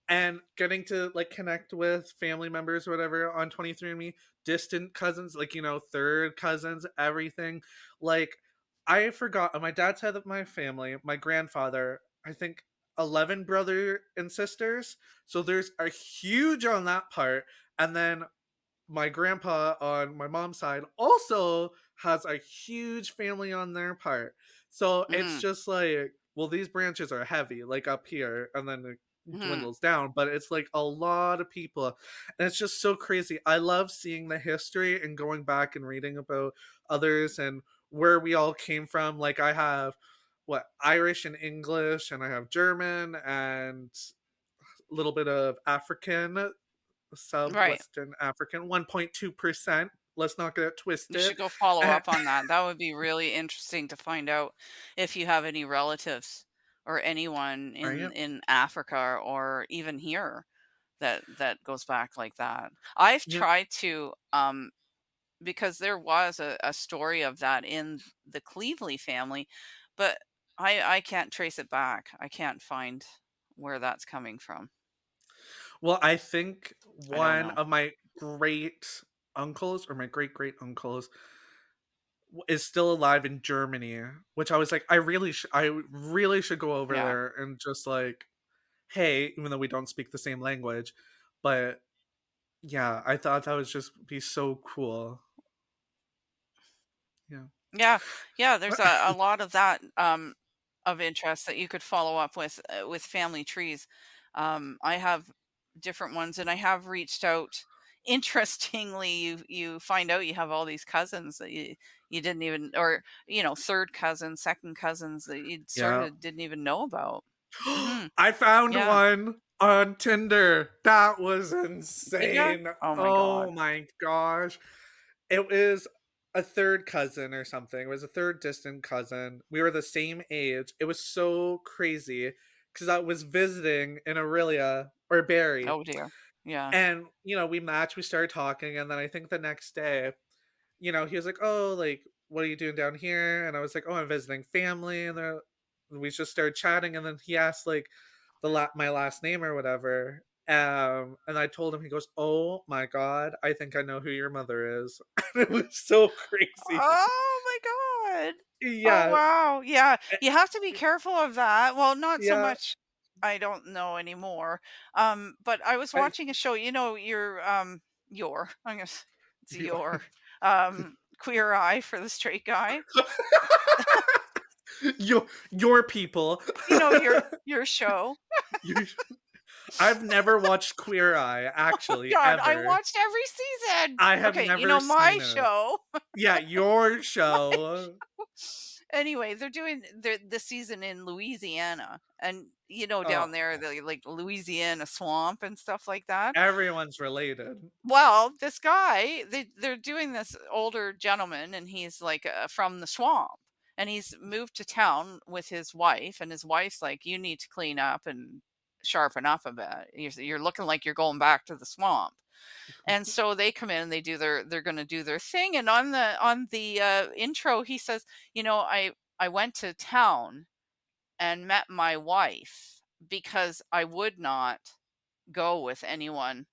Speaker 1: and getting to like connect with family members or whatever on 23andMe, distant cousins, like third cousins, everything. Like I forgot on my dad's side of my family, my grandfather, I think 11 brother and sisters. So there's a huge on that part. And then my grandpa on my mom's side also has a huge family on their part. So it's
Speaker 3: Mhm.
Speaker 1: just like, well, these branches are heavy, like up here, and then it
Speaker 3: Mhm.
Speaker 1: dwindles down, but it's like a lot of people. And it's just so crazy. I love seeing the history and going back and reading about others and where we all came from. Like I have what Irish and English, and I have German and a little bit of African,
Speaker 3: Right.
Speaker 1: Sub-Western African, 1.2%. Let's not get it
Speaker 3: You
Speaker 1: twisted.
Speaker 3: should go follow
Speaker 1: Eh,
Speaker 3: up on that. That would be really interesting to find out if you have any relatives or anyone
Speaker 1: right?
Speaker 3: in Africa or even here that goes back like that. I've
Speaker 1: Yeah.
Speaker 3: tried to because there was a story of that in the Cleveley family, but I can't trace it back. I can't find where that's coming from.
Speaker 1: Well, I think
Speaker 3: I don't
Speaker 1: one
Speaker 3: know.
Speaker 1: of my great uncles or my great great uncles is still alive in Germany, which I was like, I really should go over
Speaker 3: Yeah.
Speaker 1: there and just like, hey, even though we don't speak the same language, but yeah, I thought that would just be so cool. Yeah.
Speaker 3: Yeah. Yeah, there's a lot of that of interest that you could follow up with family trees. I have different ones and I have reached out. Interestingly, you find out you have all these cousins that you didn't even or third cousins, second cousins that you sort
Speaker 1: Yeah.
Speaker 3: of didn't even know about. Mhm.
Speaker 1: I found
Speaker 3: Yeah.
Speaker 1: one on Tinder. That was
Speaker 3: Did ya?
Speaker 1: insane.
Speaker 3: Oh my god.
Speaker 1: Oh my gosh. It was a third cousin or something. It was a third distant cousin. We were the same age. It was so crazy because I was visiting in Aurelia or Barry.
Speaker 3: Oh dear. Yeah.
Speaker 1: And, we matched, we started talking. And then I think the next day, he was like, "Oh, like, what are you doing down here?" And I was like, "Oh, I'm visiting family." And then we just started chatting. And then he asked like my last name or whatever. And I told him. He goes, "Oh my god, I think I know who your mother is." And it was so crazy.
Speaker 3: Oh my god. Oh,
Speaker 1: Yeah,
Speaker 3: wow. Yeah,
Speaker 1: eh,
Speaker 3: you have to be careful of that. Well, not so
Speaker 1: yeah.
Speaker 3: much I don't know anymore. But I was
Speaker 1: I
Speaker 3: watching a show, your I guess it's
Speaker 1: you
Speaker 3: Queer Eye for the Straight Guy.
Speaker 1: your people.
Speaker 3: You know, your show.
Speaker 1: You I've never watched Queer Eye, actually,
Speaker 3: God, I
Speaker 1: ever.
Speaker 3: watched every season.
Speaker 1: I have
Speaker 3: Okay,
Speaker 1: never
Speaker 3: my
Speaker 1: seen it.
Speaker 3: show.
Speaker 1: Yeah, your show.
Speaker 3: Anyway, they're doing the season in Louisiana, and
Speaker 1: Oh,
Speaker 3: down there, the like Louisiana swamp and stuff like that.
Speaker 1: everyone's related.
Speaker 3: Well, this guy, they're doing this older gentleman, and he's like from the swamp, and he's moved to town with his wife, and his wife's like, you need to clean up and sharpen up a bit. You're looking like you're going back to the swamp. And so they come in and they're going to do their thing. And on the intro, he says, I went to town and met my wife because I would not go with anyone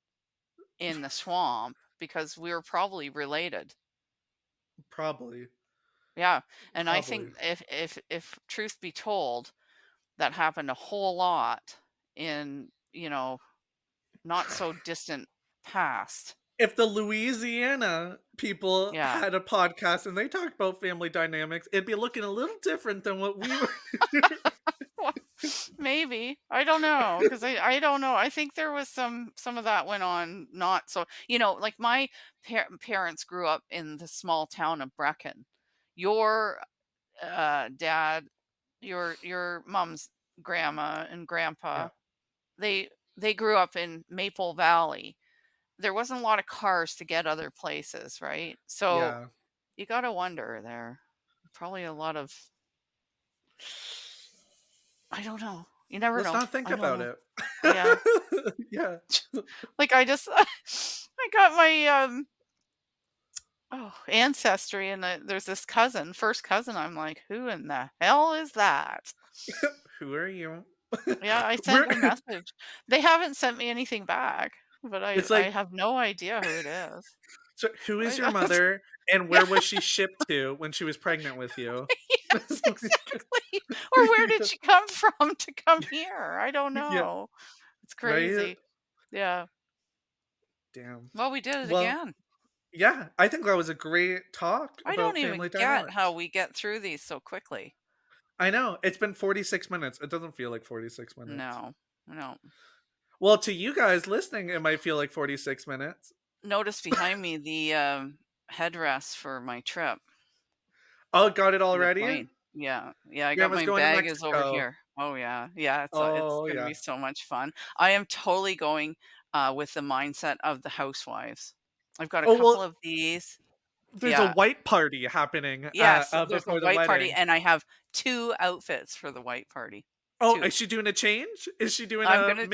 Speaker 3: in the swamp because we were probably related.
Speaker 1: Probably.
Speaker 3: Yeah. And I
Speaker 1: Probably.
Speaker 3: think if truth be told, that happened a whole lot in, not so distant past.
Speaker 1: If the Louisiana people
Speaker 3: Yeah.
Speaker 1: had a podcast and they talked about family dynamics, it'd be looking a little different than what we were.
Speaker 3: Well, maybe. I don't know, because I don't know. I think there was some of that went on not so, like my parents grew up in the small town of Brecken. Your dad, your mom's grandma and grandpa,
Speaker 1: Yeah.
Speaker 3: they grew up in Maple Valley. There wasn't a lot of cars to get other places, right? So
Speaker 1: Yeah.
Speaker 3: you got to wonder there. Probably a lot of, I don't know. You never
Speaker 1: Let's
Speaker 3: know.
Speaker 1: not think
Speaker 3: I don't
Speaker 1: about
Speaker 3: know.
Speaker 1: it.
Speaker 3: Yeah.
Speaker 1: Yeah.
Speaker 3: Like I just I got my ancestry, and there's this first cousin. I'm like, who in the hell is that?
Speaker 1: Who are you?
Speaker 3: Yeah, I
Speaker 1: We're
Speaker 3: sent a message. They haven't sent me anything back, but I
Speaker 1: It's
Speaker 3: I
Speaker 1: like,
Speaker 3: have no idea who it is.
Speaker 1: so who is your
Speaker 3: I,
Speaker 1: mother and
Speaker 3: yeah,
Speaker 1: where was she shipped to when she was pregnant with you?
Speaker 3: yes, exactly. Or where did she come from to come here? I don't
Speaker 1: Yeah,
Speaker 3: know. It's
Speaker 1: right?
Speaker 3: crazy. Yeah.
Speaker 1: Damn.
Speaker 3: Well, we did it
Speaker 1: Well,
Speaker 3: again.
Speaker 1: yeah, I think that was a great talk
Speaker 3: I don't
Speaker 1: about
Speaker 3: even
Speaker 1: family
Speaker 3: get how
Speaker 1: dynamics.
Speaker 3: we get through these so quickly.
Speaker 1: I know. It's been 46 minutes. It doesn't feel like 46 minutes.
Speaker 3: No, no.
Speaker 1: Well, to you guys listening, it might feel like 46 minutes.
Speaker 3: Notice behind me the headrest for my trip
Speaker 1: Oh, got it
Speaker 3: to the
Speaker 1: already?
Speaker 3: plane. Yeah, yeah. I got
Speaker 1: Grandma's
Speaker 3: my
Speaker 1: going to
Speaker 3: bag is over
Speaker 1: Mexico.
Speaker 3: here. Oh yeah, yeah. It's
Speaker 1: Oh,
Speaker 3: gonna
Speaker 1: yeah.
Speaker 3: be so much fun. I am totally going with the mindset of the housewives. I've got a
Speaker 1: Oh,
Speaker 3: couple
Speaker 1: well,
Speaker 3: of these.
Speaker 1: there's a
Speaker 3: Yeah.
Speaker 1: white party happening
Speaker 3: Yes, there's a
Speaker 1: before the
Speaker 3: white party,
Speaker 1: wedding.
Speaker 3: and I have 2 outfits for the white party.
Speaker 1: Oh,
Speaker 3: 2.
Speaker 1: is she doing a change? Is she doing
Speaker 3: I'm gonna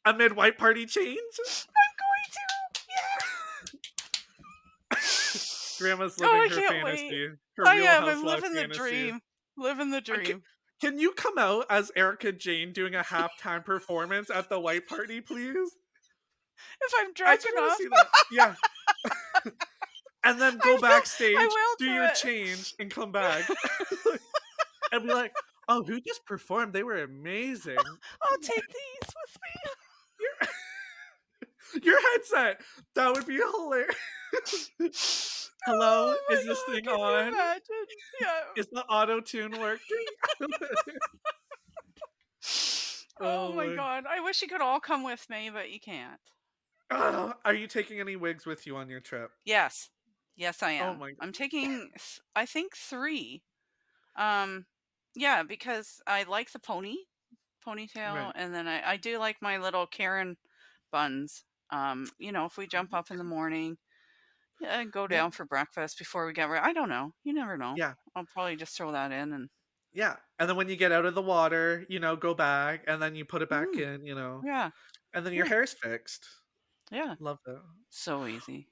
Speaker 1: a mid white party change?
Speaker 3: I'm going to. Yes.
Speaker 1: Grandma's
Speaker 3: Oh,
Speaker 1: living
Speaker 3: I
Speaker 1: her
Speaker 3: can't wait.
Speaker 1: fantasy, her
Speaker 3: I
Speaker 1: Real
Speaker 3: am. I'm
Speaker 1: Housewife
Speaker 3: living the
Speaker 1: fantasy.
Speaker 3: dream. Living the
Speaker 1: Uh, Can,
Speaker 3: dream.
Speaker 1: can you come out as Erica Jane doing a halftime performance at the white party, please?
Speaker 3: If I'm
Speaker 1: I
Speaker 3: drunk
Speaker 1: just want to
Speaker 3: enough,
Speaker 1: see that. Yeah. And then
Speaker 3: I
Speaker 1: go
Speaker 3: will. I
Speaker 1: backstage,
Speaker 3: will
Speaker 1: do
Speaker 3: do
Speaker 1: your
Speaker 3: it.
Speaker 1: change, and come back. And be like, oh, who just performed? They were amazing.
Speaker 3: I'll take these with me.
Speaker 1: Your headset. That would be hilarious. Hello,
Speaker 3: Oh
Speaker 1: is
Speaker 3: my
Speaker 1: this
Speaker 3: god,
Speaker 1: thing
Speaker 3: can you
Speaker 1: on?
Speaker 3: imagine? Yeah.
Speaker 1: Is the auto tune working?
Speaker 3: Oh
Speaker 1: Oh
Speaker 3: my
Speaker 1: my.
Speaker 3: god. I wish you could all come with me, but you can't.
Speaker 1: Are you taking any wigs with you on your trip?
Speaker 3: Yes. Yes, I
Speaker 1: Oh
Speaker 3: am.
Speaker 1: my.
Speaker 3: I'm taking I think 3. Um yeah, because I like the ponytail,
Speaker 1: Right.
Speaker 3: and then I do like my little Karen buns. If we jump up in the morning, yeah, and go
Speaker 1: Yeah.
Speaker 3: down for breakfast before we get ready. I don't know. You never know.
Speaker 1: Yeah.
Speaker 3: I'll probably just throw that in and
Speaker 1: Yeah. And then when you get out of the water, go back and then you put it back
Speaker 3: mm,
Speaker 1: in,
Speaker 3: yeah,
Speaker 1: and then your
Speaker 3: yeah,
Speaker 1: hair's fixed.
Speaker 3: yeah.
Speaker 1: Love that.
Speaker 3: So easy.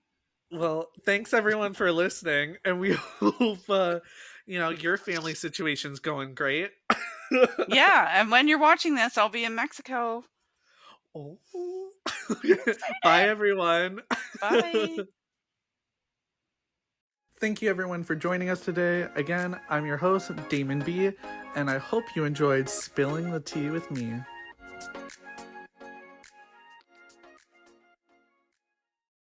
Speaker 1: Well, thanks everyone for listening, and we hope your family situation's going great.
Speaker 3: Yeah, and when you're watching this, I'll be in Mexico.
Speaker 1: Oh. Bye
Speaker 3: Excited.
Speaker 1: everyone.
Speaker 3: Bye.
Speaker 2: Thank you everyone for joining us today. Again, I'm your host, Damen B, and I hope you enjoyed spilling the tea with me.